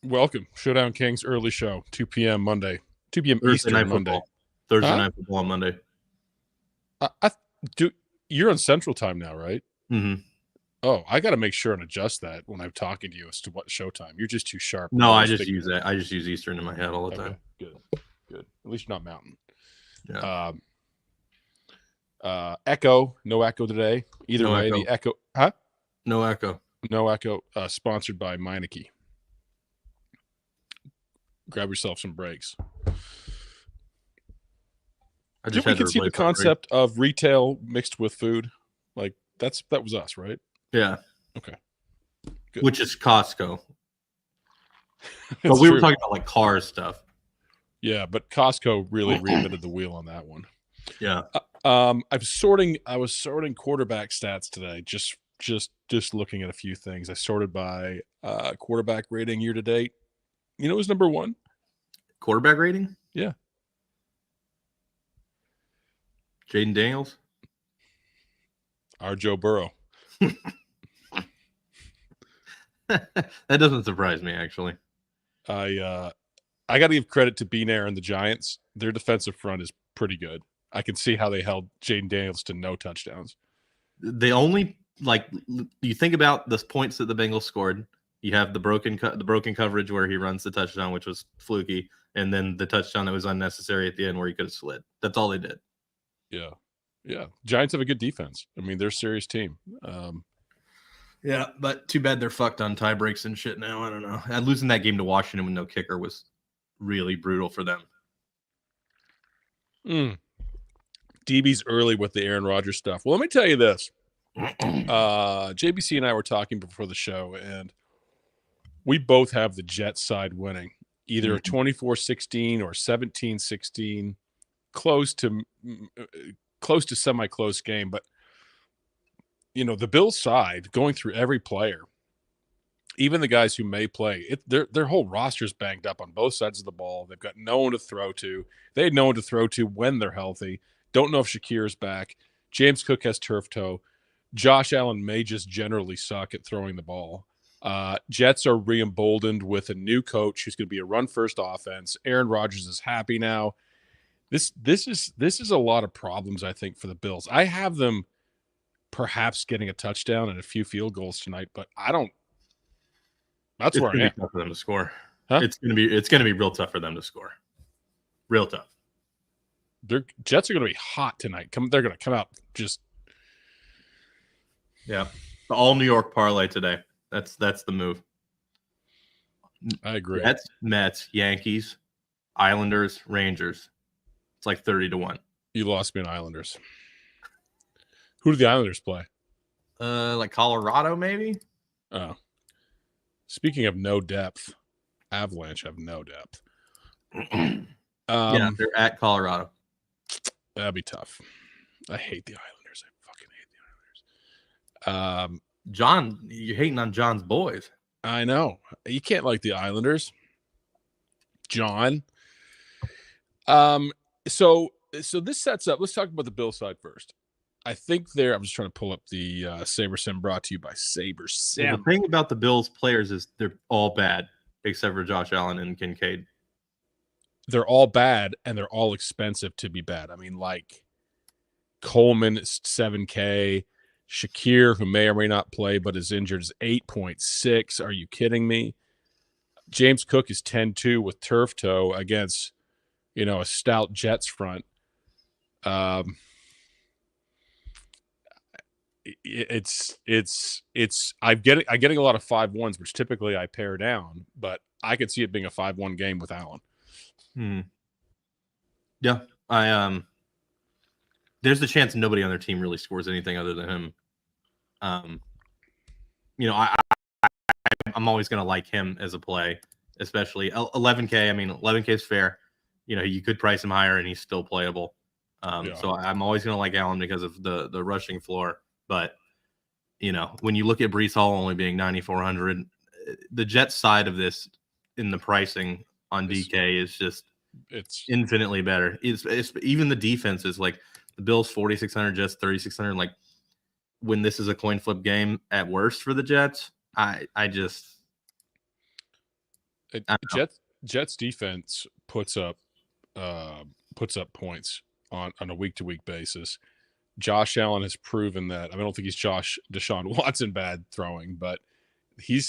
Welcome, Showdown Kings early show, 2 p.m. Monday, 2 p.m. Thursday Eastern night Monday. football. Thursday night football on Monday. I do. You're on Central Time now, right? Mm-hmm. Oh, I got to make sure and adjust that when I'm talking to you as to what showtime. You're just too sharp. No, I just use that. I just use Eastern in my head all the time. Good. At least you're not Mountain. Yeah. Echo, no Echo today. Either way, the Echo, huh? No Echo. No Echo. Sponsored by Meineke. Grab yourself some breaks. We can see the concept of retail mixed with food. Like that was us, right? Yeah. Okay. Good. Which is Costco. But we were talking about like car stuff. Yeah, but Costco really reinvented the wheel on that one. Yeah. I was sorting quarterback stats today. Just looking at a few things. I sorted by quarterback rating year to date. You know who's number one? Quarterback rating? Yeah. Jaden Daniels? Our Joe Burrow. That doesn't surprise me, actually. I got to give credit to Beanair and the Giants. Their defensive front is pretty good. I can see how they held Jaden Daniels to no touchdowns. They only you think about the points that the Bengals scored. You have the broken coverage where he runs the touchdown, which was fluky, and then the touchdown that was unnecessary at the end where he could have slid. That's all they did. Yeah. Giants have a good defense. I mean, they're a serious team. Yeah, but too bad they're fucked on tie breaks and shit now. I don't know. Losing that game to Washington with no kicker was really brutal for them. DB's early with the Aaron Rodgers stuff. Well, let me tell you this. JBC and I were talking before the show, and we both have the Jets side winning. Either a 24-16 or 17-16, close to semi-close game. But, you know, the Bills side, going through every player, even the guys who may play, their whole roster's banged up on both sides of the ball. They've got no one to throw to. They had no one to throw to when they're healthy. Don't know if Shakir's back. James Cook has turf toe. Josh Allen may just generally suck at throwing the ball. Jets are re-emboldened with a new coach who's going to be a run-first offense. Aaron Rodgers is happy now. This is a lot of problems, I think, for the Bills. I have them perhaps getting a touchdown and a few field goals tonight, but I don't. That's where I am. It's going to be tough for them to score. Huh? It's going to be real tough for them to score. Real tough. Jets are going to be hot tonight. They're going to come out just. Yeah, the all New York parlay today. That's the move. I agree. Mets, Yankees, Islanders, Rangers. It's like 30-1. You lost me on Islanders. Who do the Islanders play? Like Colorado, maybe. Oh. Speaking of no depth, Avalanche have no depth. Yeah, they're at Colorado. That'd be tough. I hate the Islanders. I fucking hate the Islanders. John, you're hating on John's boys. I know. You can't like the Islanders. John. So this sets up. Let's talk about the Bill side first. I think I'm just trying to pull up the SaberSim brought to you by SaberSim. Well, the thing about the Bills players is they're all bad except for Josh Allen and Kincaid. They're all bad, and they're all expensive to be bad. I mean, like Coleman is $7K. Shakir, who may or may not play but is injured, is 8.6. Are you kidding me? James Cook is 10-2 with turf toe against, a stout Jets front. I'm getting a lot of 5-1s, which typically I pare down, but I could see it being a 5-1 game with Allen. Yeah, there's the chance nobody on their team really scores anything other than him. I'm always going to like him as a play, especially 11K. I mean, 11K is fair. You could price him higher and he's still playable. So I'm always going to like Allen because of the rushing floor. But, when you look at Breece Hall only being 9,400, the Jets side of this in the pricing on DK is just infinitely better. It's even the defense is like the Bills 4,600, Jets 3,600. Like when this is a coin flip game at worst for the Jets, I Jets defense puts up points on a week-to-week basis. Josh Allen has proven that. I don't think he's Deshaun Watson bad throwing, but he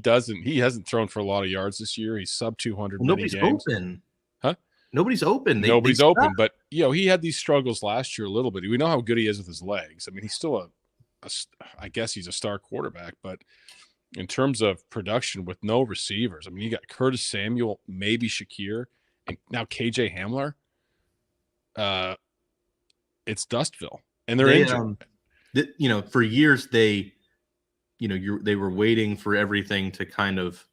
hasn't thrown for a lot of yards this year. He's sub 200 many Nobody's games. open. Huh? Nobody's open. Nobody's open, but he had these struggles last year a little bit. We know how good he is with his legs. I mean, he's still I guess he's a star quarterback, but in terms of production with no receivers, I mean, you got Curtis Samuel, maybe Shakir, and now KJ Hamler. It's Dustville, and they're injured. For years they were waiting for everything to kind of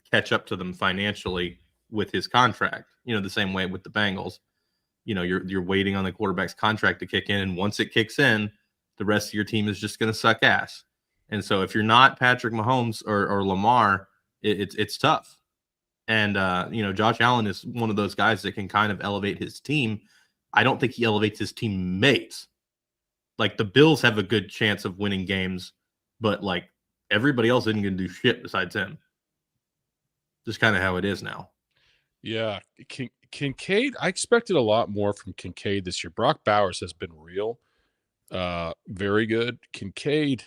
catch up to them financially with his contract. The same way with the Bengals. You're waiting on the quarterback's contract to kick in, and once it kicks in, the rest of your team is just going to suck ass. And so if you're not Patrick Mahomes or Lamar, it's tough. And Josh Allen is one of those guys that can kind of elevate his team. I don't think he elevates his teammates. Like, the Bills have a good chance of winning games, but like everybody else isn't going to do shit besides him. Just kind of how it is now. Yeah, Kincaid. I expected a lot more from Kincaid this year. Brock Bowers has been real, very good. Kincaid.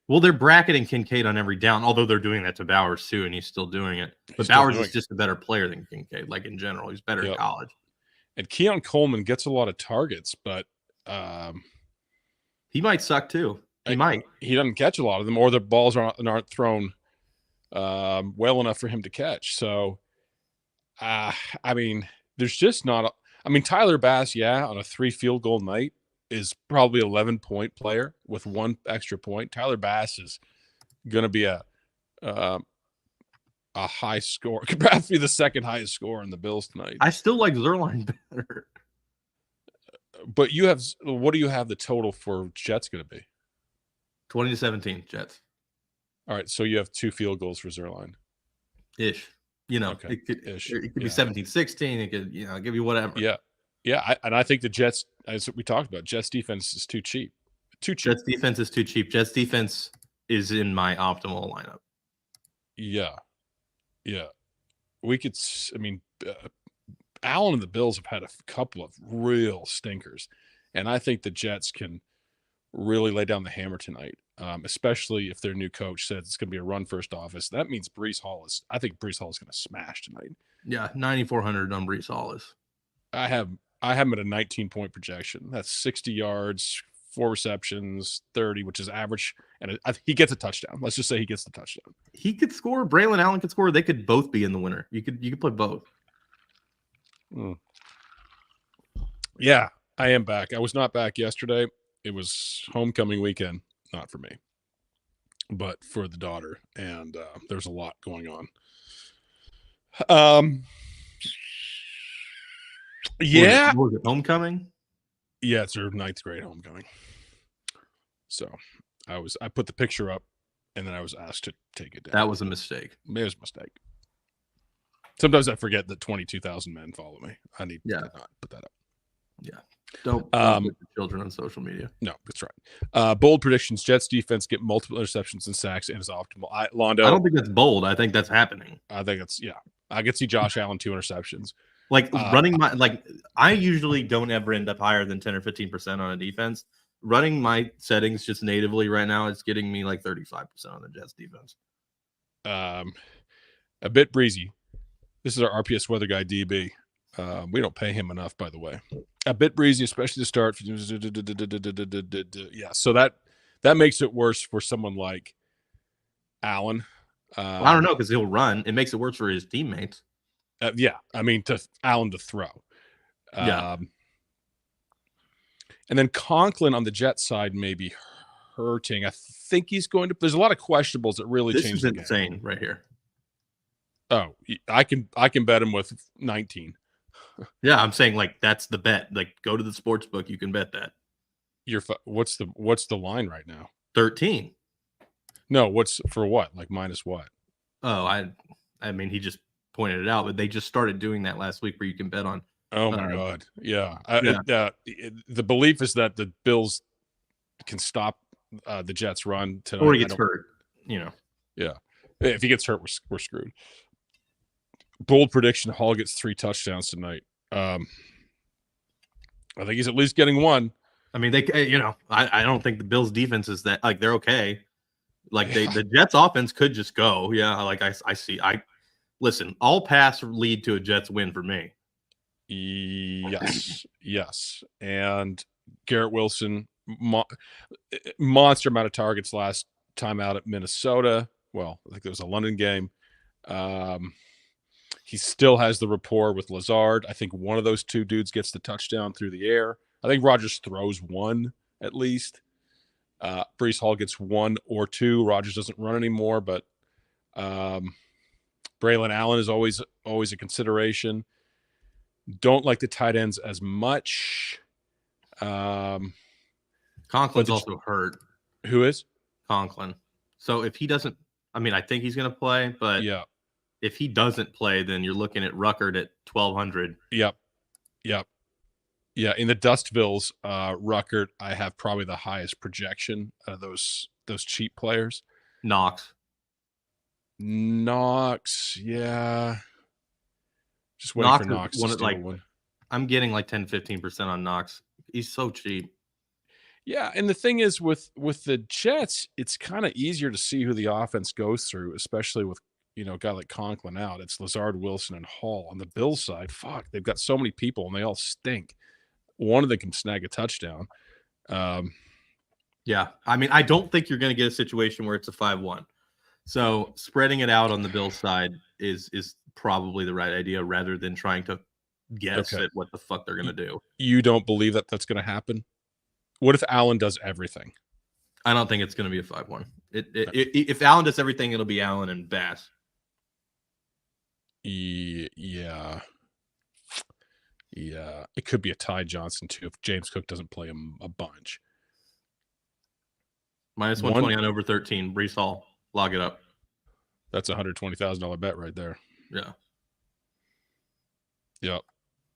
Well, they're bracketing Kincaid on every down, although they're doing that to Bowers too, and he's still doing it. But Bowers is just a better player than Kincaid, like in general. He's better in college. And Keon Coleman gets a lot of targets, but he might suck too. He might. He doesn't catch a lot of them, or the balls aren't thrown well enough for him to catch. So, I mean, there's just not. Tyler Bass, on a 3 field goal night, is probably 11-point player with 1 extra point. Tyler Bass is going to be a high score. Could perhaps be the second highest score in the Bills tonight. I still like Zerline better. But what do you have the total for Jets going to be? 20-17 Jets. All right, so you have 2 field goals for Zerline. Ish. Okay. It could be 17-16. It could, give you whatever. Yeah. Yeah, I think the Jets, as we talked about, Jets defense is too cheap. Jets defense is too cheap. Jets defense is in my optimal lineup. Yeah. We could, Allen and the Bills have had a couple of real stinkers, and I think the Jets can really lay down the hammer tonight, especially if their new coach says it's going to be a run-first offense. That means I think Breece Hall is going to smash tonight. Yeah, 9,400 on Breece Hall is. I have him at a 19-point projection. That's 60 yards, 4 receptions, 30, which is average, and he gets a touchdown. Let's just say he gets the touchdown. He could score. Braylon Allen could score. They could both be in the winner. You could play both. Yeah, I am back. I was not back yesterday. It was homecoming weekend, not for me, but for the daughter, and there's a lot going on. Yeah. Was it homecoming? Yeah, it's her 9th grade homecoming. So I put the picture up, and then I was asked to take it down. That was a mistake. It was a mistake. Sometimes I forget that 22,000 men follow me. I need to not put that up. Yeah. Don't put children on social media. No, that's right. Bold predictions. Jets defense get multiple interceptions and sacks and is optimal. Londo. I don't think that's bold. I think that's happening. I think it's, I could see Josh Allen 2 interceptions. Like running I usually don't ever end up higher than 10 or 15% on a defense. Running my settings just natively right now, it's getting me like 35% on the Jets defense. A bit breezy. This is our RPS weather guy, DB. We don't pay him enough, by the way. A bit breezy, especially to start. Yeah, so that makes it worse for someone like Allen. I don't know, because he'll run. It makes it worse for his teammates. To Allen to throw. And then Conklin on the Jet side may be hurting. I think he's going to. There's a lot of questionables that really change the game. This is insane right here. Oh, I can bet him with 19. Yeah, I'm saying that's the bet. Go to the sports book. You can bet that. What's the line right now? 13. No, what's for what? Minus what? Oh, I mean, he just pointed it out, but they just started doing that last week where you can bet on. Oh my God. Yeah. The belief is that the Bills can stop the Jets run tonight. Or he gets hurt, Yeah. If he gets hurt, we're screwed. Bold prediction: Hall gets 3 touchdowns tonight. I think he's at least getting one. I mean, I don't think the Bills' defense is that they're okay. The Jets' offense could just go. Yeah, I see. Listen. All pass lead to a Jets win for me. Yes, and Garrett Wilson, monster amount of targets last time out at Minnesota. Well, I think there was a London game. He still has the rapport with Lazard. I think one of those two dudes gets the touchdown through the air. I think Rodgers throws one at least. Breece Hall gets 1 or 2. Rodgers doesn't run anymore, but Braylon Allen is always a consideration. Don't like the tight ends as much. Conklin's also hurt. Who is? Conklin. So if he doesn't, I think he's going to play, but yeah, if he doesn't play, then you're looking at Ruckert at 1,200. Yep. Yeah, in the Dustvilles, Ruckert, I have probably the highest projection out of those cheap players. Knox, yeah. Just waiting for Knox to steal one. I'm getting 10-15% on Knox. He's so cheap. Yeah, and the thing is with the Jets, it's kind of easier to see who the offense goes through, especially with a guy like Conklin out. It's Lazard, Wilson, and Hall. On the Bills side, they've got so many people and they all stink. One of them can snag a touchdown. Yeah, I don't think you're going to get a situation where it's a 5-1. So spreading it out on the Bills side is probably the right idea rather than trying to guess at what the fuck they're going to do. You don't believe that that's going to happen? What if Allen does everything? I don't think it's going to be a 5-1. If Allen does everything, it'll be Allen and Bass. Yeah. It could be a Ty Johnson too if James Cook doesn't play him a bunch. Minus 120 on over 13. Breece Hall. Log it up. That's a $120,000 bet right there. Yeah. Yep.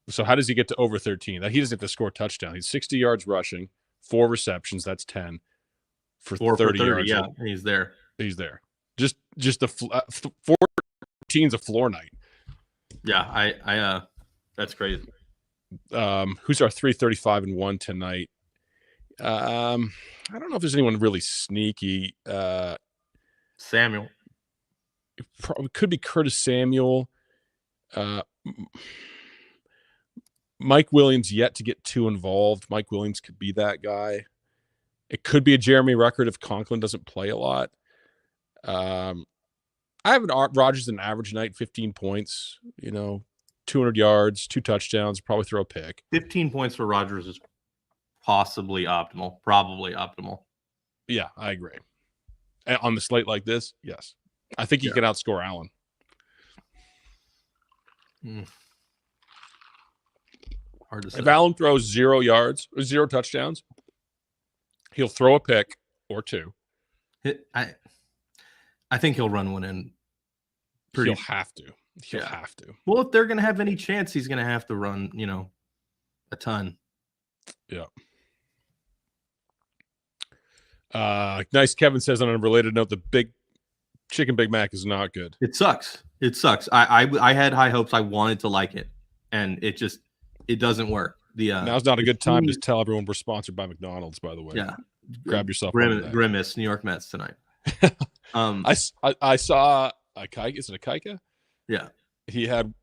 So how does he get to over 13? He doesn't have to score a touchdown. He's 60 yards rushing, 4 receptions. That's 10 for 30 yards. Yeah, he's there. He's there. Just the 14's a floor night. Yeah, I that's crazy. Who's our 335-1 tonight? I don't know if there's anyone really sneaky. Samuel. It probably could be Curtis Samuel. Mike Williams yet to get too involved. Mike Williams could be that guy. It could be a Jeremy Ruckert if Conklin doesn't play a lot. I have Rodgers an average night, 15 points, 200 yards, 2 touchdowns, probably throw a pick. 15 points for Rodgers is probably optimal. Yeah, I agree. And on the slate like this, yes. I think he can outscore Allen. Hard to say. If Allen throws 0 yards or 0 touchdowns, he'll throw a pick or 2. I think he'll run one in. He'll have to. He'll have to. Well, if they're going to have any chance, he's going to have to run, a ton. Yeah. Nice. Kevin says on a related note, the Big Mac is not good. It sucks. I had high hopes. I wanted to like it, and it doesn't work. Now's not a good time to tell everyone we're sponsored by McDonald's, by the way. Yeah. Grab yourself. Grimace, New York Mets tonight. I saw a Kaika. Is it a Kaika? Yeah. He had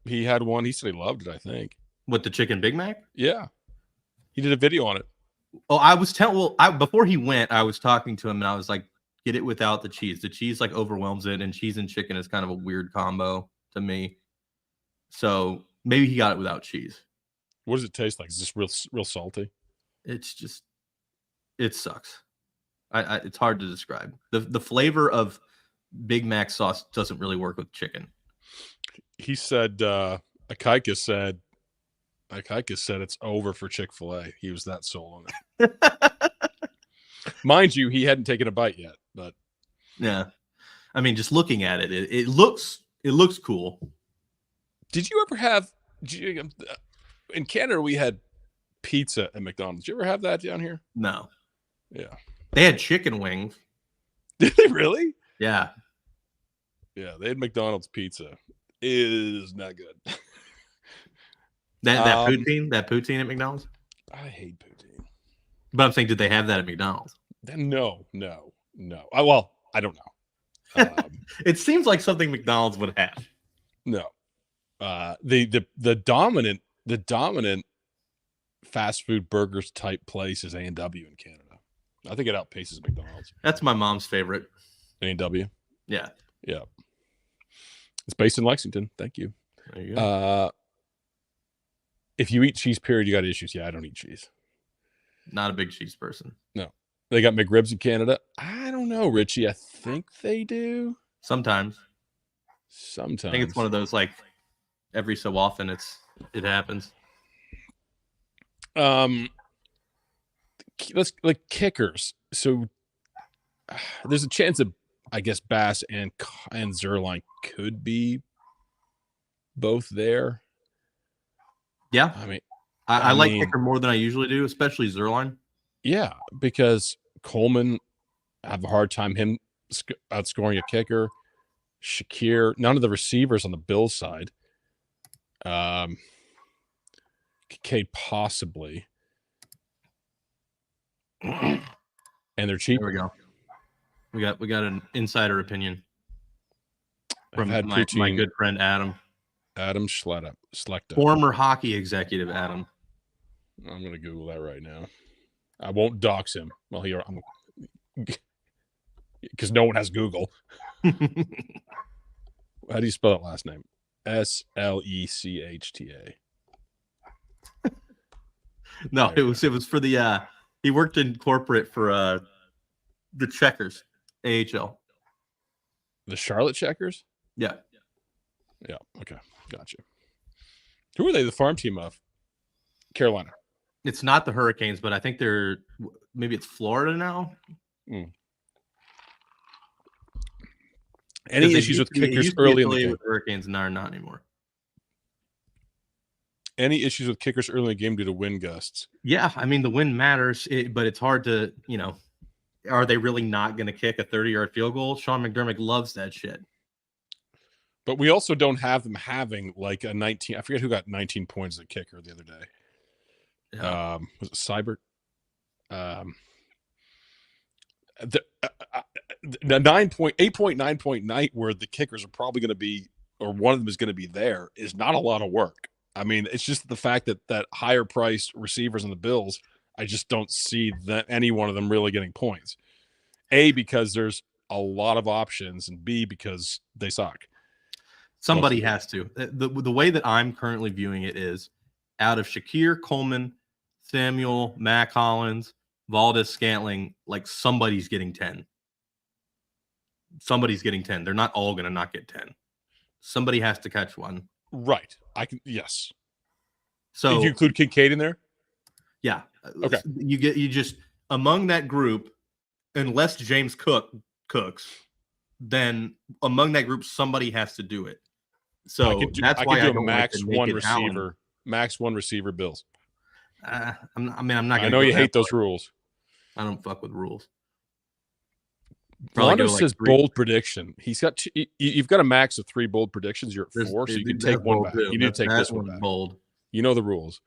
one. He said he loved it, I think. What, the chicken Big Mac? Yeah. He did a video on it. Oh, before he went, I was talking to him and I was like, get it without the cheese. The cheese overwhelms it, and cheese and chicken is kind of a weird combo to me. So maybe he got it without cheese. What does it taste like? Is this real salty? It sucks. It's hard to describe. The flavor of Big Mac sauce doesn't really work with chicken. He said, Akaika said it's over for Chick-fil-A. He was that sold on it. Mind you, he hadn't taken a bite yet, but yeah. Just looking at it, it looks cool. Did you ever have in Canada we had pizza at McDonald's? Did you ever have that down here? No. Yeah. They had chicken wings. Did they really? Yeah. Yeah, they had McDonald's pizza. is not good. That poutine at McDonald's. I hate poutine. But I'm saying, did they have that at McDonald's? No. Well, I don't know. It seems like something McDonald's would have. No. The dominant fast food burgers type place is A&W in Canada. I think it outpaces McDonald's. That's my mom's favorite. A&W. Yeah. It's based in Lexington. Thank you. There you go. If you eat cheese, period, you got issues. Yeah, I don't eat cheese. Not a big cheese person. No. They got McRibs in Canada. I don't know, Richie. I think they do. Sometimes. I think it's one of those, like, every so often it happens. Let's like kickers. So there's a chance that I guess Bass and Zerline could be both there. Yeah. I mean, I like kicker more than I usually do, especially Zerline. Yeah, because Coleman, I have a hard time him outscoring a kicker. Shakir, none of the receivers on the Bills side. Kincaid possibly. And they're cheap. There we go. We got an insider opinion from my good friend Adam Schletta. Former hockey executive Adam. I'm going to Google that right now. I won't dox him. Well, because no one has Google. How do you spell that last name? Slechta. No, it was for the he worked in corporate for the Checkers, AHL. The Charlotte Checkers? Yeah. Okay, gotcha. Who are they? The farm team of Carolina. It's not the Hurricanes, but I think maybe it's Florida now. Any issues with kickers early in the game? With Hurricanes and are not anymore. Any issues with kickers early in the game due to wind gusts? Yeah, I mean the wind matters, but it's hard to, are they really not going to kick a 30-yard field goal? Sean McDermott loves that shit. But we also don't have them having like a 19. I forget who got 19 points as a kicker the other day. Yeah. Was it Seibert? The 8.9 point night where the kickers are probably going to be, or one of them is going to be there, is not a lot of work. I mean, it's just the fact that higher priced receivers in the Bills, I just don't see that any one of them really getting points. A, because there's a lot of options, and B, because they suck. Somebody has to. The way that I'm currently viewing it is out of Shakir, Coleman, Samuel, Mac Hollins, Valdez, Scantling, like somebody's getting 10. Somebody's getting 10. They're not all going to not get 10. Somebody has to catch one. Right. Yes. So did you include Kincaid in there? Yeah. Okay. You just among that group, unless James cooks, then among that group somebody has to do it. So that's why I don't max one receiver. Max one receiver Bills. I'm not. I know you hate those rules. I don't fuck with rules. Rondo says bold prediction. He's got you've got a max of 3 bold predictions. You're at 4, so you can take one back. You need to take this one back. Bold. You know the rules.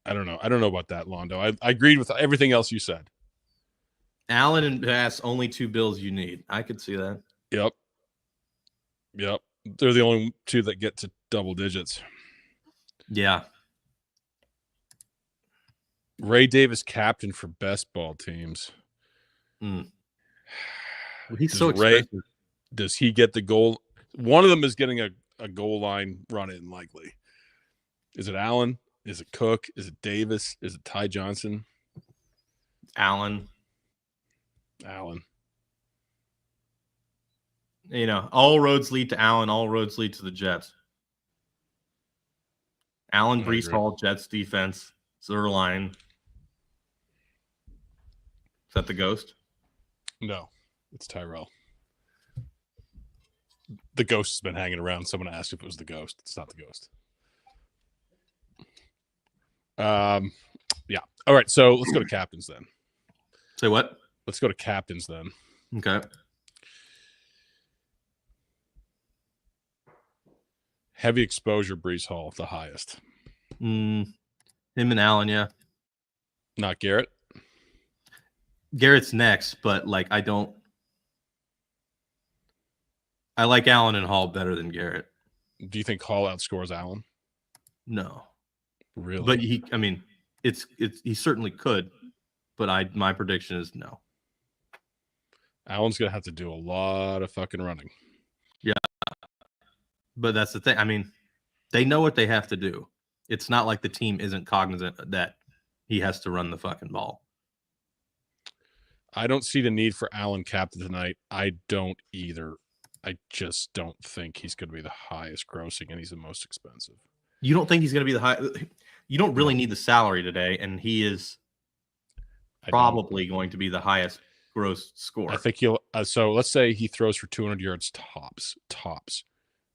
I don't know. I don't know about that, Londo. I agreed with everything else you said. Allen and Bass, only 2 Bills you need. I could see that. Yep. They're the only 2 that get to double digits. Yeah. Ray Davis, captain for best ball teams. He's so expensive. Does he get the goal? One of them is getting a goal line run in, likely. Is it Allen? Is it Cook? Is it Davis? Is it Ty Johnson? Allen. All roads lead to Allen. All roads lead to the Jets. Allen, Breece Hall, Jets defense, Zerline. Is that the ghost? No, it's Tyrell. The ghost has been hanging around. Someone asked if it was the ghost. It's not the ghost. Yeah. All right. So let's go to captains then. Say what? Let's go to captains then. Okay. Heavy exposure, Brees Hall, the highest. Him and Allen, yeah. Not Garrett? Garrett's next, but like I like Allen and Hall better than Garrett. Do you think Hall outscores Allen? No. Really? But he certainly could, but my prediction is no. Allen's gonna have to do a lot of fucking running. Yeah. But that's the thing. I mean, they know what they have to do. It's not like the team isn't cognizant that he has to run the fucking ball. I don't see the need for Allen captain tonight. I don't either. I just don't think he's going to be the highest grossing, and he's the most expensive. You don't think he's going to be the high? You don't really need the salary today, and he is probably going to be the highest gross score. I think he'll. So let's say he throws for 200 yards tops.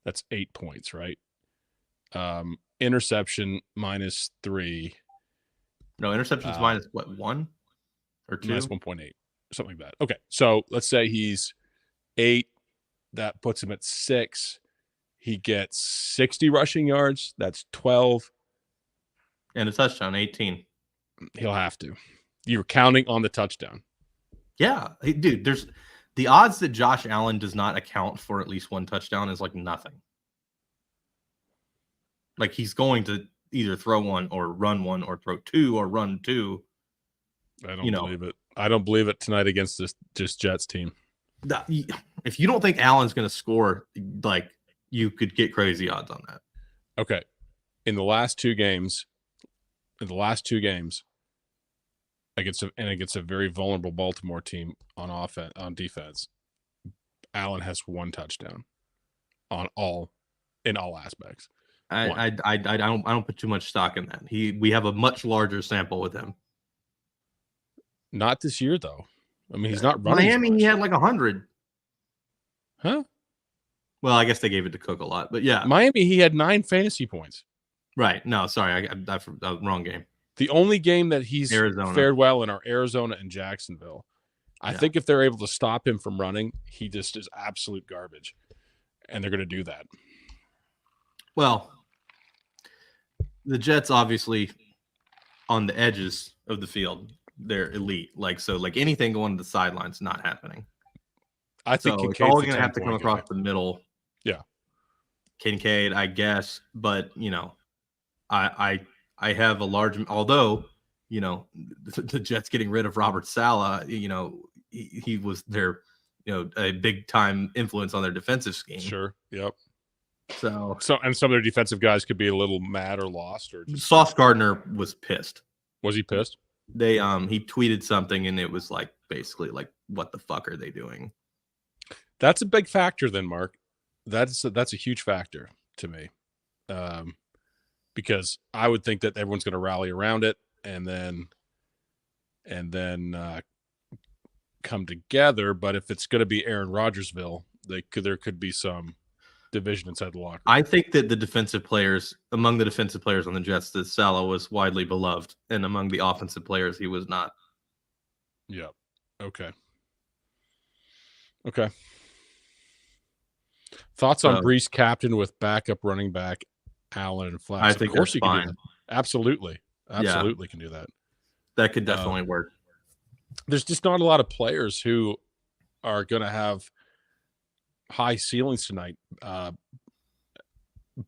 That's 8 points, right? Interception -3. No, interceptions minus what, 1 or 2? Minus 1.8, something like that. Okay, so let's say he's 8. That puts him at 6. He gets 60 rushing yards. That's 12. And a touchdown, 18. He'll have to. You're counting on the touchdown. Yeah, dude, there's the odds that Josh Allen does not account for at least one touchdown is like nothing. Like he's going to either throw one or run one or throw 2 or run 2. I don't believe it. I don't believe it tonight against this Jets team. If you don't think Allen's going to score, like you could get crazy odds on that. Okay. In the last two games, against a very vulnerable Baltimore team on defense, Allen has 1 touchdown in all aspects. I don't put too much stock in that. We have a much larger sample with him. Not this year though. I mean, he's not running. Miami, he had like 100. Huh? Well, I guess they gave it to Cook a lot, but yeah. Miami, he had 9 fantasy points. Right. No, sorry, I wrong game. The only game that he's fared well in are Arizona and Jacksonville. I think if they're able to stop him from running, he just is absolute garbage, and they're going to do that. Well, the Jets obviously on the edges of the field, they're elite. Like anything going to the sidelines, not happening. I think it's all going to have to come across the middle. Yeah, Kincaid, I guess, but I have a large. Although the Jets getting rid of Robert Saleh, he was their a big time influence on their defensive scheme. Sure. Yep. So and some of their defensive guys could be a little mad or lost or just... Sauce Gardner was pissed. Was he pissed? They he tweeted something and it was like basically like, what the fuck are they doing? That's a big factor then, Mark. That's a huge factor to me. Because I would think that everyone's going to rally around it and then come together. But if it's going to be Aaron Rodgersville, there could be some division inside the locker room. I think that among the defensive players on the Jets, that Saleh was widely beloved, and among the offensive players, he was not. Yeah. Okay. Thoughts on Brees captain with backup running back Allen and Flash? I think of course you fine. can do that. Absolutely can do that. That could definitely work. There's just not a lot of players who are going to have high ceilings tonight.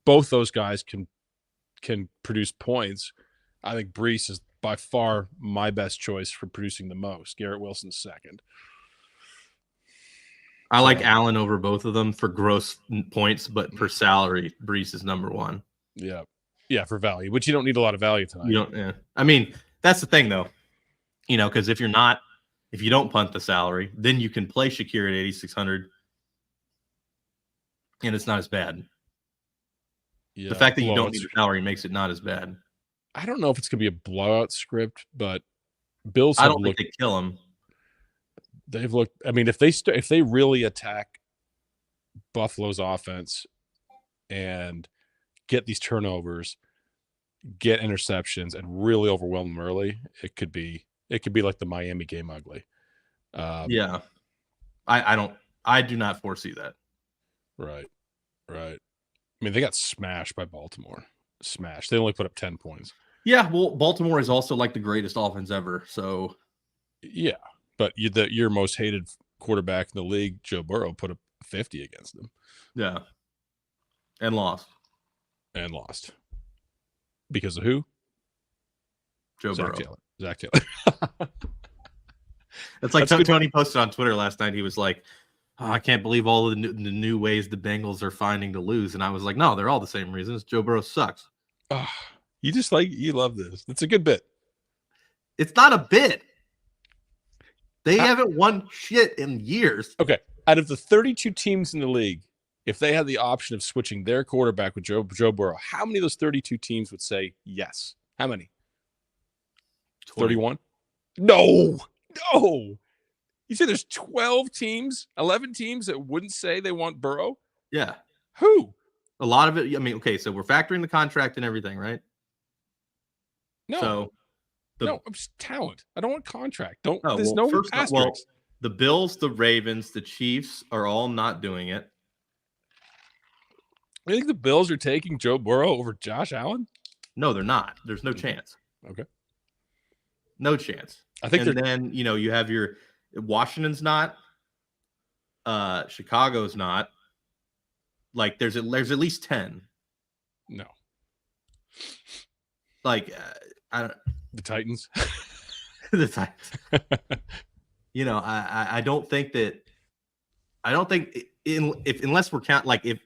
Both those guys can produce points. I think Brees is by far my best choice for producing the most. Garrett Wilson's second. I like Allen over both of them for gross points, but for salary, Brees is number 1. Yeah, for value, which you don't need a lot of value tonight. You don't. Yeah. I mean, that's the thing though. Because if you don't punt the salary, then you can play Shakir at 8,600, and it's not as bad. Yeah, the fact that you don't need the salary makes it not as bad. I don't know if it's going to be a blowout script, but Bills. I don't think they kill him. They've looked. I mean, if they really attack Buffalo's offense and get these turnovers, get interceptions, and really overwhelm them early, it could be like the Miami game ugly. Yeah, I do not foresee that. Right. I mean, they got smashed by Baltimore. Smashed. They only put up 10 points. Yeah, well, Baltimore is also like the greatest offense ever. So yeah, but your most hated quarterback in the league, Joe Burrow, put up 50 against them. Yeah, and lost. Because of who? Joe Zach Burrow. Taylor. It's like Tony posted on Twitter last night. He was like, I can't believe all the new ways the Bengals are finding to lose. And I was like, no, they're all the same reasons. Joe Burrow sucks. You love this. It's a good bit. It's not a bit. They haven't won shit in years. Okay. Out of the 32 teams in the league, if they had the option of switching their quarterback with Joe Burrow, how many of those 32 teams would say yes? How many? 31? No. You say there's 12 teams, 11 teams that wouldn't say they want Burrow? Yeah. Who? A lot of it. I mean, okay, so we're factoring the contract and everything, right? No. No, I'm just talent. I don't want contract. There's no asterisks. Well, the Bills, the Ravens, the Chiefs are all not doing it. You think the Bills are taking Joe Burrow over Josh Allen? No, they're not. There's no chance. Okay. No chance. I think then, you have your Washington's not. Chicago's not. Like there's at least 10. No. Like I don't. The Titans. The Titans. I don't think that. I don't think unless we're if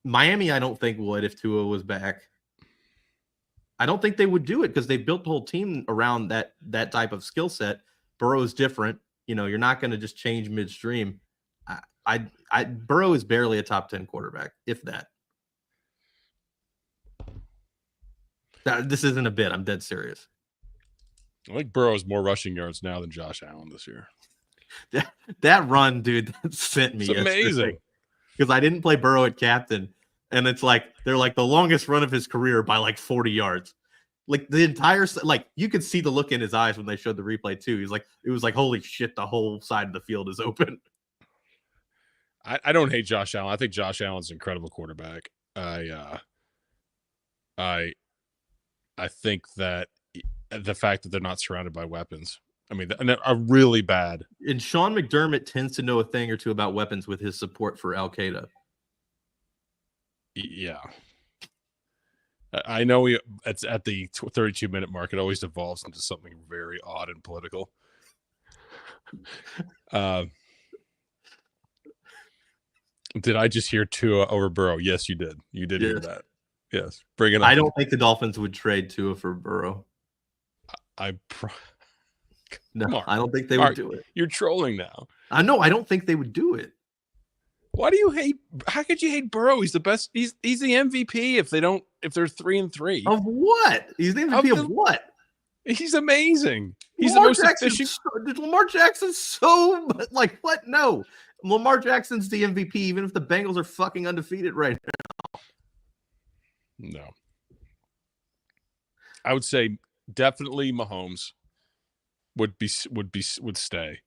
Miami, I don't think would if Tua was back. I don't think they would do it because they built the whole team around that type of skill set. Burrow is different. You're not going to just change midstream. Burrow is barely a top 10 quarterback, if that. This isn't a bit. I'm dead serious. I think Burrow has more rushing yards now than Josh Allen this year. That run, dude, that sent me. It's amazing. Because I didn't play Burrow at captain. And it's like, they're like the longest run of his career by like 40 yards. Like the entire, like you could see the look in his eyes when they showed the replay too. He's like, it was like, holy shit, the whole side of the field is open. I don't hate Josh Allen. I think Josh Allen's an incredible quarterback. I think that the fact that they're not surrounded by weapons. I mean, are really bad. And Sean McDermott tends to know a thing or two about weapons with his support for Al Qaeda. Yeah. I know it's at the 32-minute mark. It always devolves into something very odd and political. Did I just hear Tua over Burrow? Yes, you did. You did hear that. Yes. Bring it up. I don't think the Dolphins would trade Tua for Burrow. No, Mark, I don't think they would do it. You're trolling now. I know. I don't think they would do it. Why do you hate? How could you hate Burrow? He's the best. He's the MVP. If they're 3-3 of what? He's the MVP of what? He's amazing. He's the most efficient. Lamar Jackson's so like what? No, Lamar Jackson's the MVP. Even if the Bengals are fucking undefeated right now. No, I would say definitely Mahomes would stay.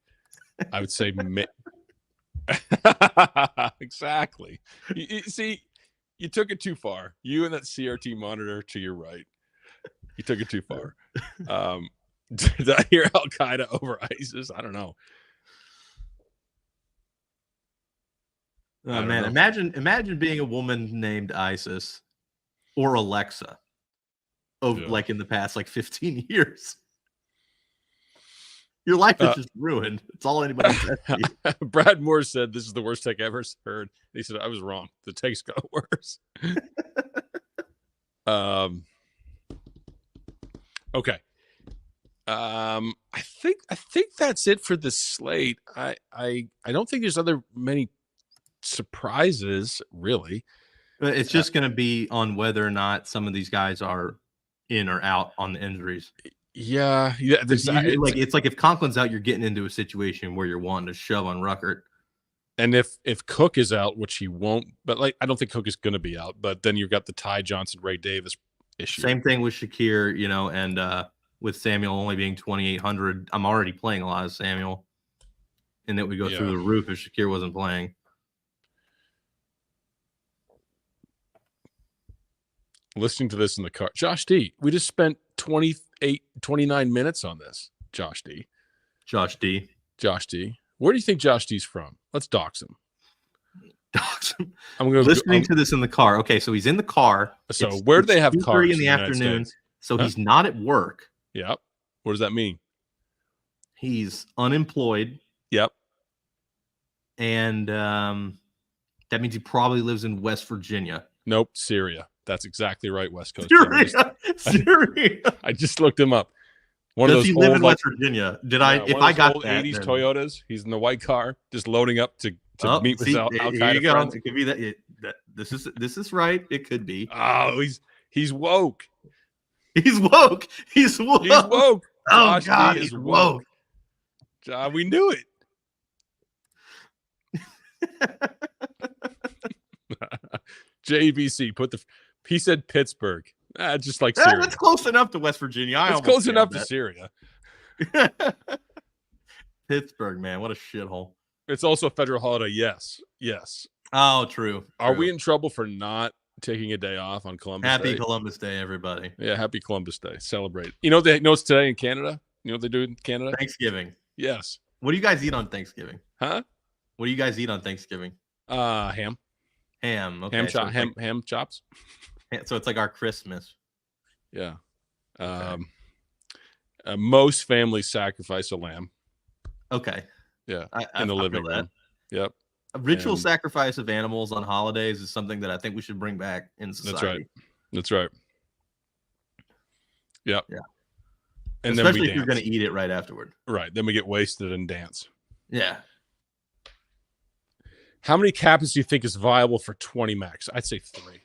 I would say exactly. You see, you took it too far. You and that CRT monitor to your right. You took it too far. Did I hear Al Qaeda over ISIS? I don't know. Oh man, imagine being a woman named Isis or Alexa. Like in the past 15 years. Your life is just ruined. It's all anybody says to you. Brad Moore said this is the worst take I ever heard. He said I was wrong. The takes got worse. Okay. I think that's it for the slate. I don't think there's many surprises really. It's just going to be on whether or not some of these guys are in or out on the injuries. Yeah. It's like if Conklin's out, you're getting into a situation where you're wanting to shove on Ruckert. And if Cook is out, which he won't, but I don't think Cook is going to be out. But then you've got the Ty Johnson, Ray Davis issue. Same thing with Shakir, and with Samuel only being 2,800, I'm already playing a lot of Samuel, and it would go through the roof if Shakir wasn't playing. listening to this in the car. Josh D, we just spent 29 minutes on this. Josh D. Josh D. Where do you think Josh D's from? Let's dox him. I'm listening to this in the car. Okay, so he's in the car. So where do they have cars in the afternoon? States? So he's not at work. Yep. What does that mean? He's unemployed. Yep. And that means he probably lives in West Virginia. Nope, Syria. That's exactly right, West Coast. Syria. I just looked him up. Does he live in West Virginia? If I got that, 80s Toyotas, he's in the white car, just loading up to meet with Al-Qaeda here you go. friends. It could be this is right. It could be. Oh, he's woke. He's woke. He's woke. He's woke. Oh God, he's woke. We knew it. JVC he said Pittsburgh. Just like Syria. That's close enough to West Virginia. It's close enough to Syria. Pittsburgh, man, what a shithole. It's also a federal holiday. Yes. Oh, true. Are we in trouble for not taking a day off on Columbus Day? Happy Columbus Day, everybody. Yeah, happy Columbus Day. Celebrate. You know it's today in Canada? You know what they do in Canada? Thanksgiving. Yes. What do you guys eat on Thanksgiving? Huh? What do you guys eat on Thanksgiving? Ham. Okay. Ham chops. So it's like our Christmas. Yeah. Okay. Most families sacrifice a lamb. Okay. Yeah. In the living room. Yep. A ritual sacrifice of animals on holidays is something that I think we should bring back in society. That's right. Yep. Yeah. And especially then if you're going to eat it right afterward. Right. Then we get wasted and dance. Yeah. How many captains do you think is viable for 20 max? I'd say three.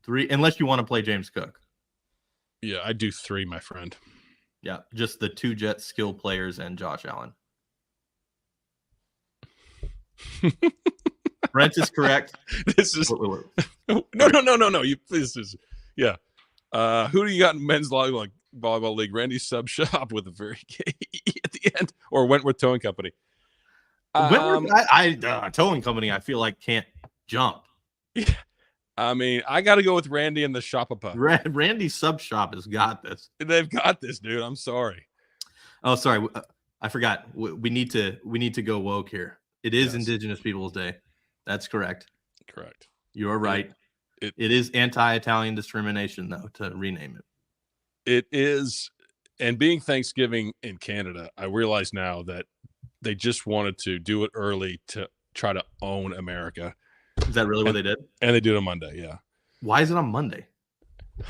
Three, unless you want to play James Cook. Yeah, I do 3, my friend. Yeah, just the 2 Jets skill players and Josh Allen. Brent is correct. This is no. This is who do you got in men's volleyball league? Randy Sub Shop with a very at the end, or Wentworth Towing Company. Towing Company, I feel like can't jump. Yeah. I mean, I got to go with Randy and the Shopapa. Randy Sub Shop has got this. They've got this, dude. I'm sorry. Oh, sorry. I forgot. We need to go woke here. It is Indigenous Peoples Day. That's correct. Correct. You are right. It is anti-Italian discrimination, though, to rename it. It is. And being Thanksgiving in Canada, I realize now that they just wanted to do it early to try to own America. Is that really what they did? And they do it on Monday, yeah. Why is it on Monday? I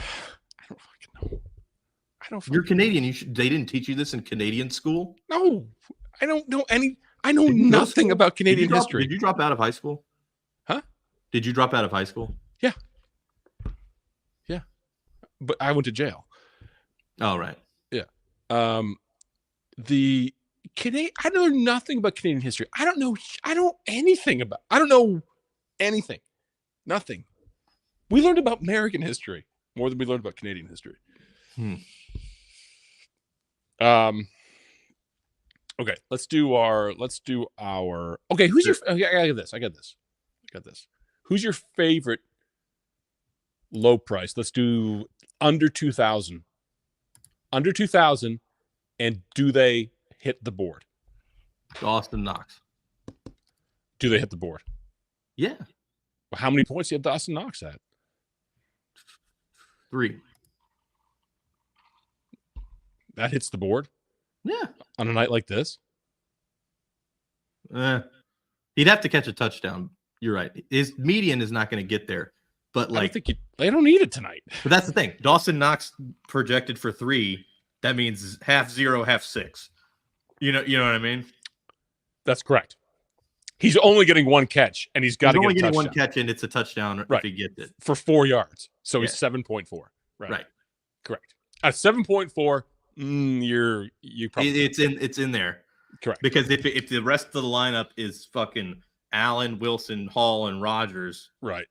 don't fucking know. You're Canadian. They didn't teach you this in Canadian school? No. I don't know any. I know nothing about Canadian history. Did you drop out of high school? Huh? Did you drop out of high school? Yeah. Yeah. But I went to jail. Oh, right. Yeah. I know nothing about Canadian history. I don't know anything. Nothing. We learned about American history more than we learned about Canadian history. Okay, let's do our okay, who's your I got this. Who's your favorite low price? Let's do under 2,000. Under 2,000, and do they hit the board? Dawson Knox. Do they hit the board? Yeah. Well, how many points do you have Dawson Knox at? 3. That hits the board? Yeah. On a night like this? He'd have to catch a touchdown. You're right. His median is not going to get there. But they don't need it tonight. But that's the thing. Dawson Knox projected for 3. That means half 0, half 6. You know what I mean? That's correct. He's only getting 1 catch, and he's got to get a touchdown. Only getting 1 catch, and it's a touchdown if he gets it. For 4 yards. So he's 7.4. Right. Correct. At 7.4, you probably it's in there. Correct. Because if the rest of the lineup is fucking Allen, Wilson, Hall, and Rodgers, right,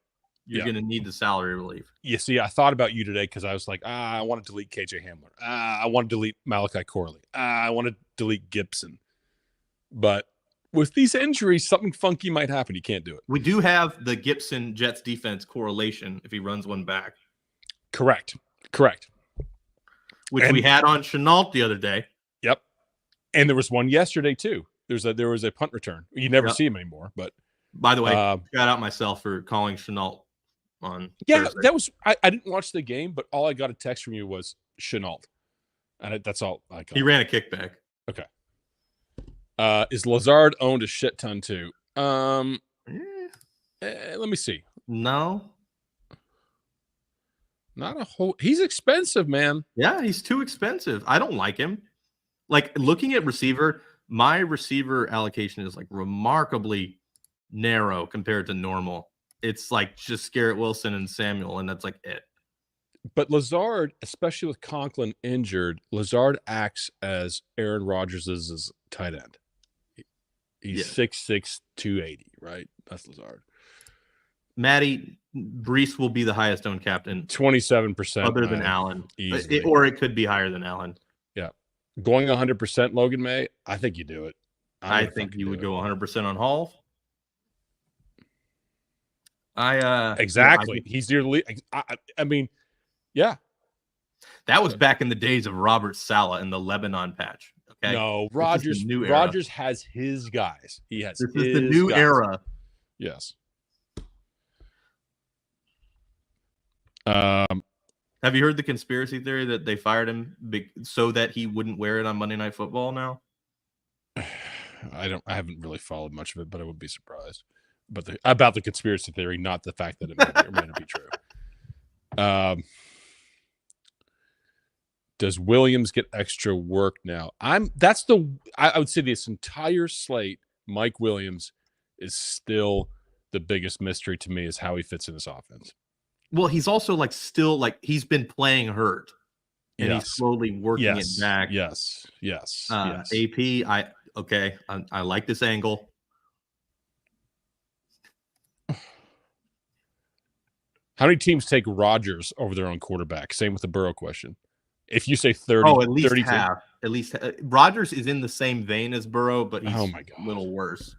you're going to need the salary relief. You see, I thought about you today because I was like, I want to delete KJ Hamler. I want to delete Malachi Corley. I want to delete Gibson. But with these injuries, something funky might happen. You can't do it. We do have the Gibson Jets defense correlation if he runs one back. Correct. Which we had on Chenault the other day. Yep. And there was one yesterday too. There was a punt return. You never see him anymore. But by the way, shout out myself for calling Chenault on Thursday. That was I didn't watch the game, but all I got a text from you was Chenault. And that's all I got. He ran a kickback. Okay. Is Lazard owned a shit ton too? Let me see. No. Not a whole. He's expensive, man. Yeah, he's too expensive. I don't like him. Like, looking at receiver, my receiver allocation is like remarkably narrow compared to normal. It's like just Garrett Wilson and Samuel, and that's like it. But Lazard, especially with Conklin injured, Lazard acts as Aaron Rodgers' tight end. He's 6'6", 280, right? That's Lazard. Matty, Brees will be the highest owned captain. 27%. Other than Allen. Or it could be higher than Allen. Yeah. Going 100% Logan May, I think you do it. I think you would go 100% on Hall. Exactly. He's your lead. I mean, yeah. That was back in the days of Robert Saleh in the Lebanon patch. Okay. No, Rodgers has his guys. He has this is the new era. Yes. Have you heard the conspiracy theory that they fired him so that he wouldn't wear it on Monday Night Football now? I haven't really followed much of it, but I would be surprised. But about the conspiracy theory, not the fact that it may not be true. Does Williams get extra work now? I would say this entire slate, Mike Williams is still the biggest mystery to me, is how he fits in this offense. Well, he's also he's been playing hurt, and he's slowly working it back. Yes. AP, I like this angle. How many teams take Rodgers over their own quarterback? Same with the Burrow question. If you say 30, at least 32. half. At least Rodgers is in the same vein as Burrow, but he's a little worse.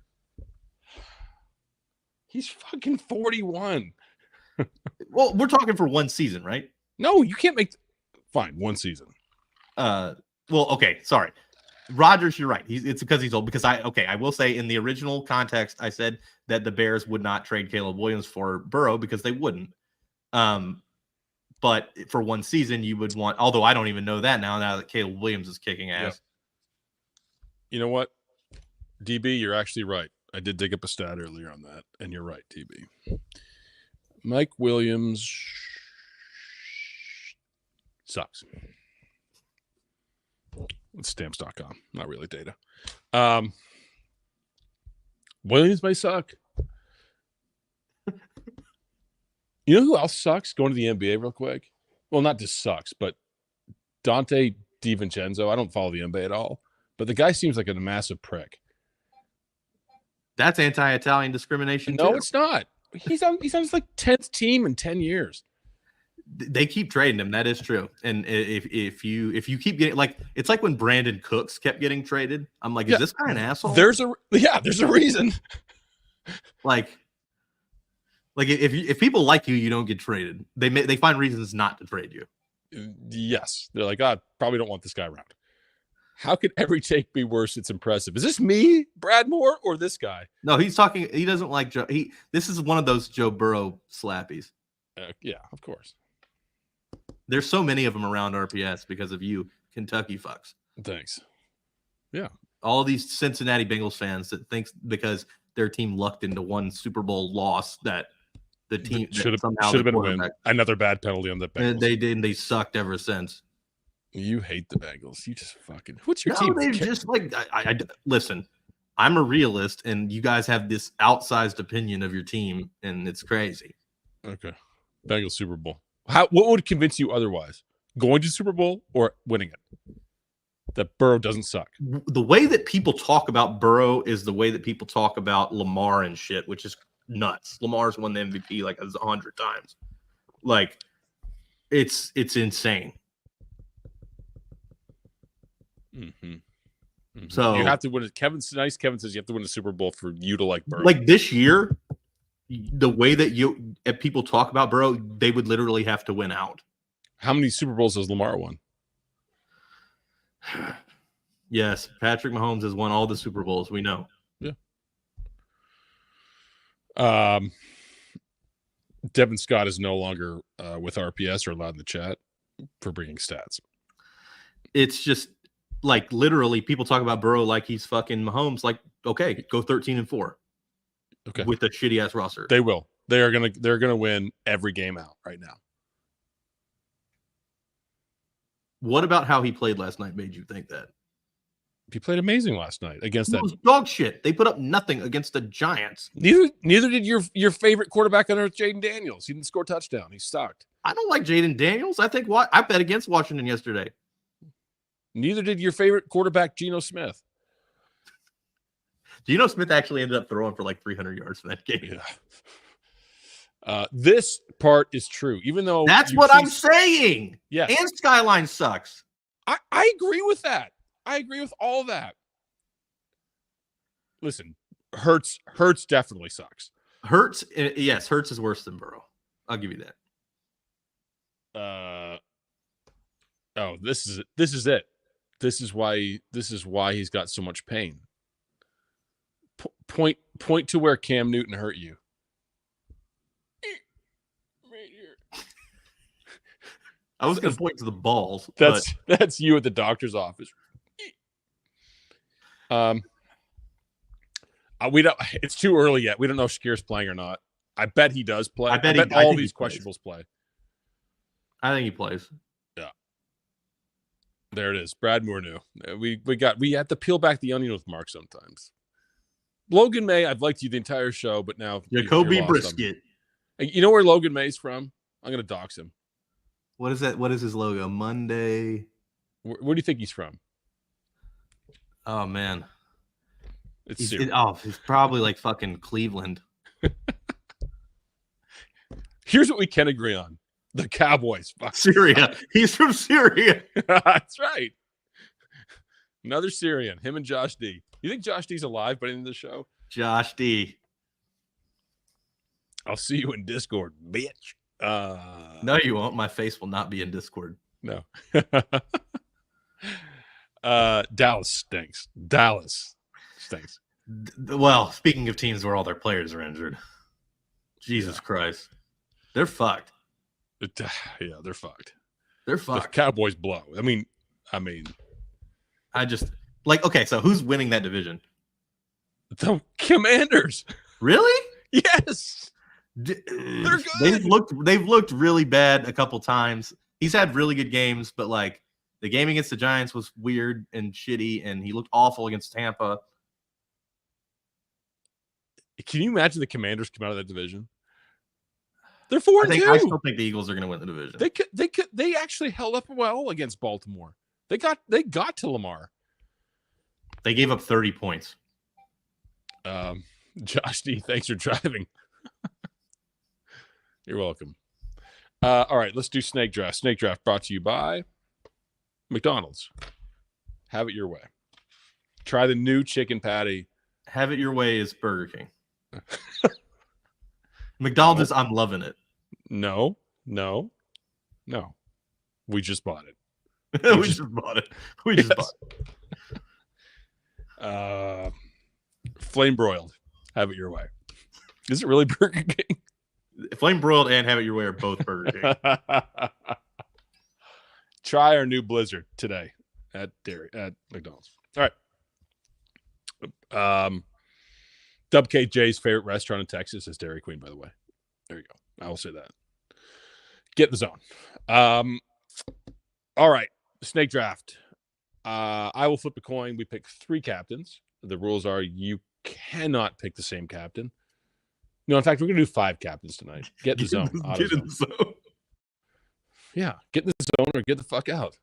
He's fucking 41. Well, we're talking for one season, right? No, you can't make. Fine, one season. Well, okay, sorry. Rodgers, you're right. It's because he's old. Because I will say in the original context, I said that the Bears would not trade Caleb Williams for Burrow because they wouldn't. But for one season, you would want. Although I don't even know that now that Caleb Williams is kicking ass. Yep. You know what, DB, you're actually right. I did dig up a stat earlier on that, and you're right, DB. Mike Williams sucks. It's stamps.com, not really data. Williams may suck. You know who else sucks? Going to the NBA real quick. Well, not just sucks, but Dante DiVincenzo. I don't follow the NBA at all, but the guy seems like a massive prick. That's anti-Italian discrimination. No, too. It's not. He's on his like 10th team in 10 years. They keep trading him. That is true. And if you keep getting it's like when Brandon Cooks kept getting traded. I'm like, is this guy an asshole? There's a reason. If people like you, you don't get traded. They find reasons not to trade you. Yes, they're like, probably don't want this guy around. How could every take be worse? It's impressive. Is this me, Brad Moore, or this guy? No, he's talking. He doesn't like Joe. This is one of those Joe Burrow slappies. Yeah, of course. There's so many of them around RPS because of you, Kentucky fucks. Thanks. Yeah. All these Cincinnati Bengals fans that thinks because their team lucked into one Super Bowl loss that the team should have been a win. Another bad penalty on the Bengals. And they did, and they sucked ever since. You hate the Bengals. You just fucking. What's your team? They're just like I listen. I'm a realist, and you guys have this outsized opinion of your team, and it's crazy. Okay, Bengals Super Bowl. What would convince you otherwise? Going to Super Bowl or winning it? That Burrow doesn't suck. The way that people talk about Burrow is the way that people talk about Lamar and shit, which is nuts. Lamar's won the MVP like 100 times. Like, it's insane. Mm-hmm. Mm-hmm. So you have to win it. Kevin says you have to win a Super Bowl for you to like Burrow. Like this year, the way that people talk about Burrow, they would literally have to win out. How many Super Bowls has Lamar won? Yes, Patrick Mahomes has won all the Super Bowls. We know. Yeah. Devin Scott is no longer with RPS or allowed in the chat for bringing stats. It's just like literally people talk about Burrow like he's fucking Mahomes. Like, okay, go 13-4. Okay. With a shitty ass roster. They will. They're gonna win every game out right now. What about how he played last night made you think that? He played amazing last night against that. It was dog shit. They put up nothing against the Giants. Neither did your favorite quarterback on earth, Jaden Daniels. He didn't score a touchdown. He sucked. I don't like Jaden Daniels. I bet against Washington yesterday. Neither did your favorite quarterback, Geno Smith. Geno Smith actually ended up throwing for like 300 yards in that game. Yeah. This part is true, even though that's what I'm saying. Yeah, and Skyline sucks. I agree with that. I agree with all that. Listen, Hurts definitely sucks. Hurts is worse than Burrow. I'll give you that. This is it. This is why he's got so much pain. Point to where Cam Newton hurt you. Right here. I was going to point to the balls. That's you at the doctor's office. We don't. It's too early yet. We don't know if Shakir's playing or not. I bet he does play. I bet all these questionables play. I think he plays. Yeah. There it is. Brad Moore knew. We have to peel back the onion with Mark sometimes. Logan May, I've liked you the entire show, but now Jacoby Brisket. You know where Logan May's from? I'm going to dox him. What is that? What is his logo? Monday. Where do you think he's from? Oh man, he's probably like fucking Cleveland. Here's what we can agree on: the Cowboys. Syria. He's from Syria. That's right. Another Syrian. Him and Josh D. You think Josh D's alive by the end of the show? Josh D. I'll see you in Discord, bitch. No, you won't. My face will not be in Discord. No. Dallas stinks. Well, speaking of teams where all their players are injured, Jesus Christ, they're fucked. Yeah, they're fucked. They're fucked. The Cowboys blow. I mean, I just okay. So who's winning that division? The Commanders. Really? Yes. They're good. They've looked really bad a couple times. He's had really good games, but like the game against the Giants was weird and shitty, and he looked awful against Tampa. Can you imagine the Commanders come out of that division? They're 4-2. I still think the Eagles are going to win the division. They actually held up well against Baltimore. They got to Lamar. They gave up 30 points. Josh D, thanks for driving. You're welcome. All right, let's do Snake Draft. Snake Draft brought to you by McDonald's. Have it your way. Try the new chicken patty. Have it your way is Burger King. McDonald's is I'm loving it. No. We just bought it. We just bought it. Flame broiled. Have it your way. Is it really Burger King? Flame broiled and have it your way are both Burger King. Try our new Blizzard today at McDonald's. All right. WKJ's favorite restaurant in Texas is Dairy Queen, by the way. There you go. I will say that. Get in the zone. All right. Snake Draft. I will flip a coin. We pick 3 captains. The rules are you cannot pick the same captain. No, in fact, we're going to do 5 captains tonight. Get in the zone. Get in the zone. Yeah, get in the zone or get the fuck out.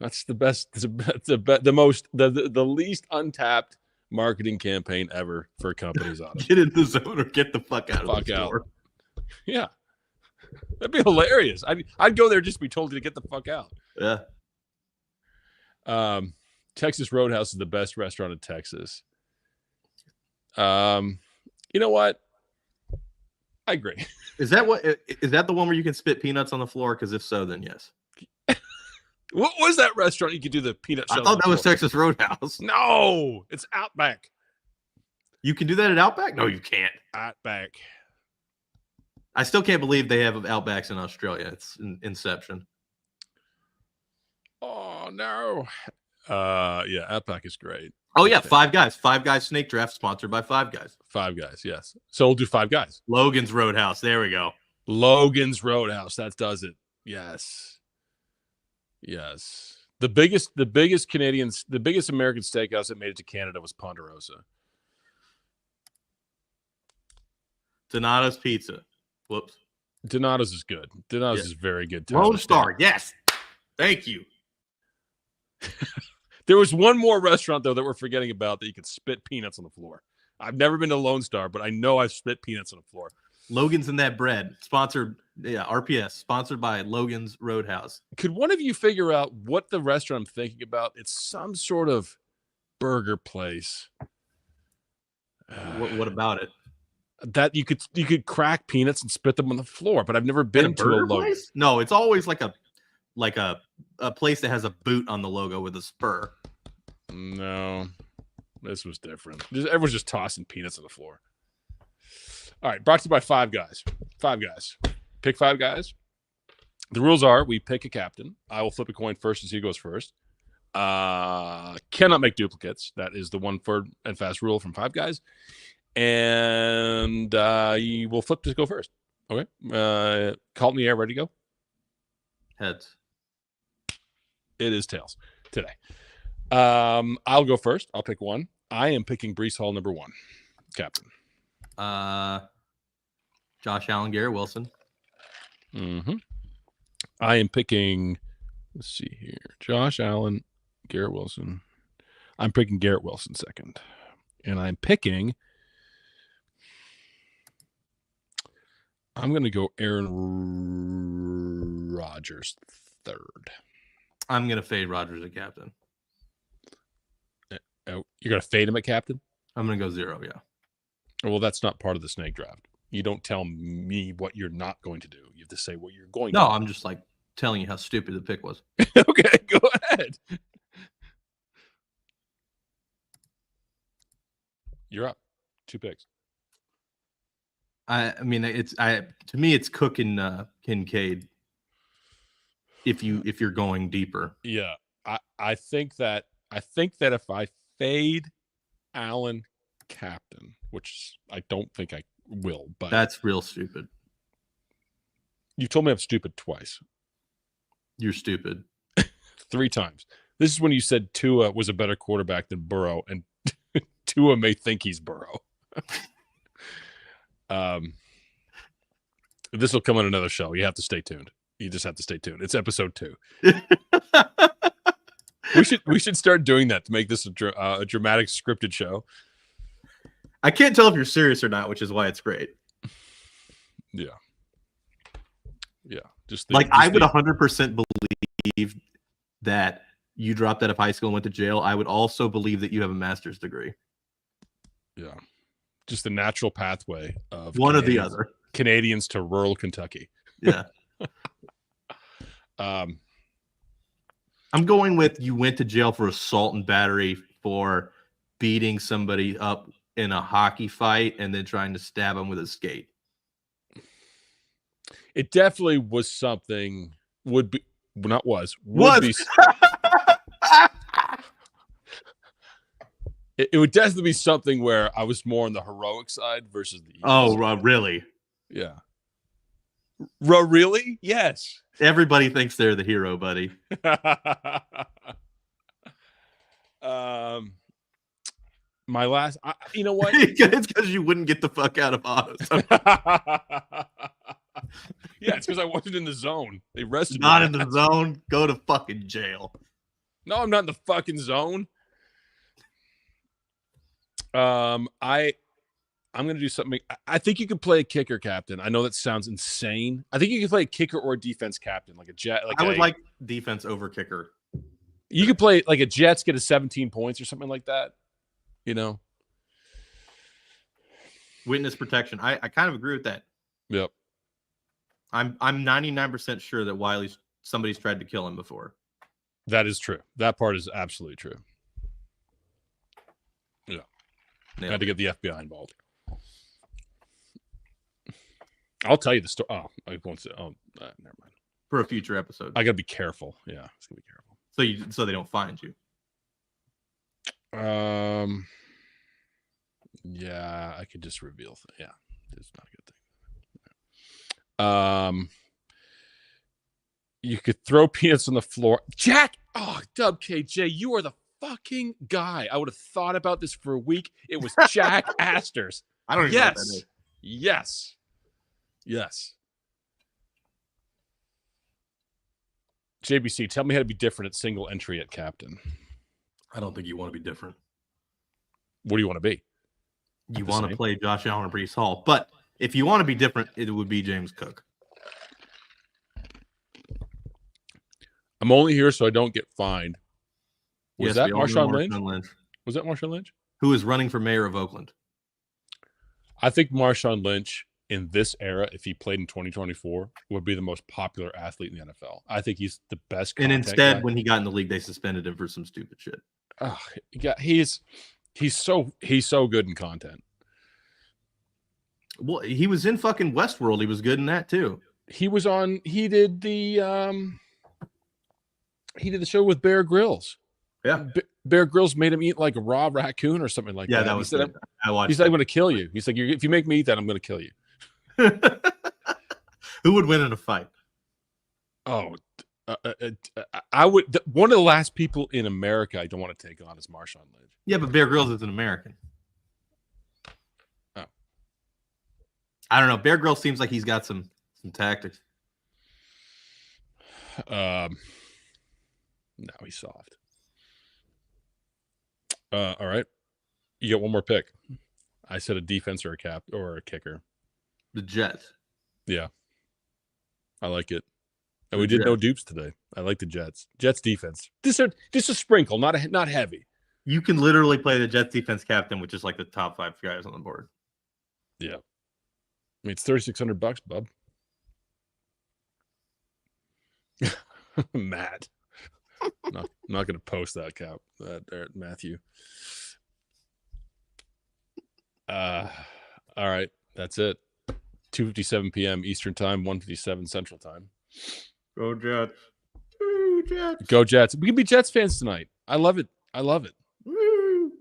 That's the best. The least untapped marketing campaign ever for companies on it. Get in the zone or get the fuck out of the store. Yeah, that'd be hilarious. I'd go there just to be told to get the fuck out. Yeah. Texas Roadhouse is the best restaurant in Texas. You know what? I agree. Is that the one where you can spit peanuts on the floor? Because if so, then yes. What was that restaurant you could do the peanut I shells thought that on the was floor? Texas Roadhouse. No, it's Outback. You can do that at Outback? No, you can't. Outback. I still can't believe they have Outbacks in Australia. It's Inception. Oh no. Yeah, Outback is great. Oh yeah, Five Guys. Five Guys Snake Draft sponsored by Five Guys. Five Guys, yes. So we'll do Five Guys. Logan's Roadhouse. There we go. Logan's Roadhouse. That does it. Yes. Yes. The biggest American steakhouse that made it to Canada was Ponderosa. Donato's Pizza. Whoops. Donato's is good. Donato's is very good. Lone Star. Yes. Thank you. There was one more restaurant, though, that we're forgetting about that you could spit peanuts on the floor. I've never been to Lone Star, but I know I've spit peanuts on the floor. Logan's in that bread. Sponsored, RPS. Sponsored by Logan's Roadhouse. Could one of you figure out what the restaurant I'm thinking about? It's some sort of burger place. What about it? That you could crack peanuts and spit them on the floor, but I've never been to a Logan. Place? No, it's always like a place that has a boot on the logo with a spur. No, this was different. Everyone's just tossing peanuts on the floor. All right, brought to you by Five Guys. Five Guys. Pick Five Guys. The rules are we pick a captain. I will flip a coin first as he goes first. Cannot make duplicates. That is the one third and fast rule from Five Guys. And you will flip to go first. Okay. Call me air, ready to go? Heads. It is tails today. I'll go first. I'll pick one. I am picking Breece Hall, number one, captain. Josh Allen, Garrett Wilson. Mm-hmm. I am picking, let's see here, Josh Allen, Garrett Wilson. I'm picking Garrett Wilson second. And I'm going to go Aaron Rodgers third. I'm going to fade Rodgers at captain. Oh, you're going to fade him at captain? I'm going to go 0, yeah. Well, that's not part of the snake draft. You don't tell me what you're not going to do. You have to say what you're going to do. No, I'm just like telling you how stupid the pick was. Okay, go ahead. You're up. 2 picks. I mean, to me, it's Cook and Kincaid. If you're going deeper, yeah, I think that if I fade Allen captain, which I don't think I will, but that's real stupid. You told me I'm stupid twice. You're stupid 3 times. This is when you said Tua was a better quarterback than Burrow, and Tua may think he's Burrow. This will come on another show. You have to stay tuned. You just have to stay tuned. It's episode 2. We should start doing that to make this a dramatic scripted show. I can't tell if you're serious or not, which is why it's great. Yeah. I would 100% believe that you dropped out of high school and went to jail. I would also believe that you have a master's degree. Yeah. Just the natural pathway of one or the other. Canadians to rural Kentucky. Yeah. I'm going with you went to jail for assault and battery for beating somebody up in a hockey fight and then trying to stab him with a skate. It definitely was something would be it would definitely be something where I was more on the heroic side versus the really? Yeah. Really? Yes. Everybody thinks they're the hero, buddy. My last, you know what? It's because you wouldn't get the fuck out of autos. Yeah, it's because I wasn't in the zone. They arrested me. Not in the zone. Go to fucking jail. No, I'm not in the fucking zone. I'm going to do something. I think you could play a kicker captain. I know that sounds insane. I think you could play a kicker or a defense captain, like a jet. I would like defense over kicker. You could play like a Jets, get a 17 points or something like that. You know, witness protection. I kind of agree with that. Yep. I'm 99% sure that somebody's tried to kill him before. That is true. That part is absolutely true. Yeah. Had to get the FBI involved. I'll tell you the story. Oh, I won't say. Oh, never mind. For a future episode. I got to be careful. Yeah, it's gonna be careful. So they don't find you. Yeah, I could just reveal. Yeah, it's not a good thing. You could throw peanuts on the floor. Jack! Oh, Dub KJ, you are the fucking guy. I would have thought about this for a week. It was Jack Asters. I don't even know what that is. Yes. JBC, tell me how to be different at single entry at captain. I don't think you want to be different. What do you want to be? You want to play Josh Allen or Breece Hall. But if you want to be different, it would be James Cook. I'm only here so I don't get fined. Was that Marshawn Lynch? Was that Marshawn Lynch? Who is running for mayor of Oakland? I think Marshawn Lynch in this era, if he played in 2024, would be the most popular athlete in the NFL. I think he's the best. And instead, guy. When he got in the league, they suspended him for some stupid shit. Oh, yeah, he's so good in content. Well, he was in fucking Westworld. He was good in that too. He did the show with Bear Grylls. Yeah. Bear Grylls made him eat like a raw raccoon or something like that. Yeah, that was good. I watched. He's like, I'm going to kill you. He's like, if you make me eat that, I'm going to kill you. Who would win in a fight? Oh, I would. One of the last people in America I don't want to take on is Marshawn Lynch. Yeah, but Bear Grylls is an American. Oh, I don't know. Bear Grylls seems like he's got some tactics. No, he's soft. All right, you get one more pick. I said a defense or a kicker. The Jets. Yeah, I like it. And we did no dupes today. I like the Jets. Jets defense. Just a sprinkle, not heavy. You can literally play the Jets defense captain with just like the top 5 guys on the board. Yeah, I mean it's $3,600, bub. Matt. not going to post that cap. Matthew. All right, that's it. 2:57 p.m. Eastern Time, 1:57 Central Time. Go Jets. Woo, Jets. Go Jets. We can be Jets fans tonight. I love it. Woo.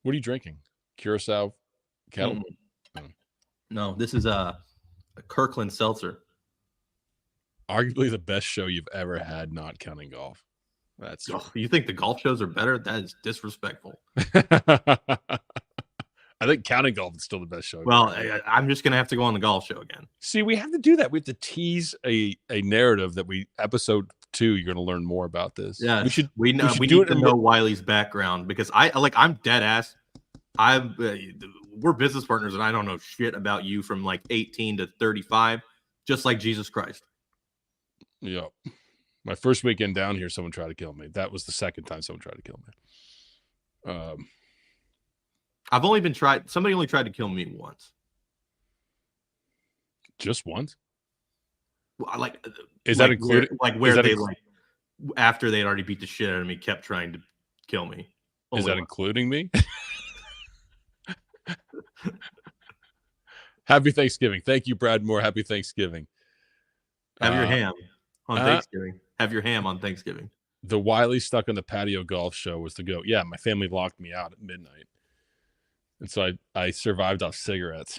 What are you drinking? Curacao Kettle? No, this is a Kirkland Seltzer. Arguably the best show you've ever had, not counting golf. You think the golf shows are better? That is disrespectful. I think counting golf is still the best show. Well, I'm just going to have to go on the golf show again. See, we have to do that. We have to tease a narrative that episode 2, you're going to learn more about this. Yeah, we need to know Wiley's background because I'm dead ass. We're business partners and I don't know shit about you from like 18 to 35, just like Jesus Christ. Yeah. My first weekend down here, someone tried to kill me. That was the second time someone tried to kill me. Somebody only tried to kill me once. Just once? Well, that included? After they'd already beat the shit out of me, kept trying to kill me. Is that including me? Happy Thanksgiving. Thank you, Brad Moore. Happy Thanksgiving. Have your ham on Thanksgiving. Have your ham on Thanksgiving. The Wiley Stuck on the Patio golf show was the go. Yeah, my family locked me out at midnight. And so I survived off cigarettes.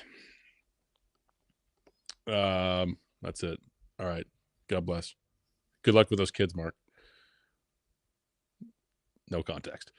That's it. All right. God bless. Good luck with those kids, Mark. No context.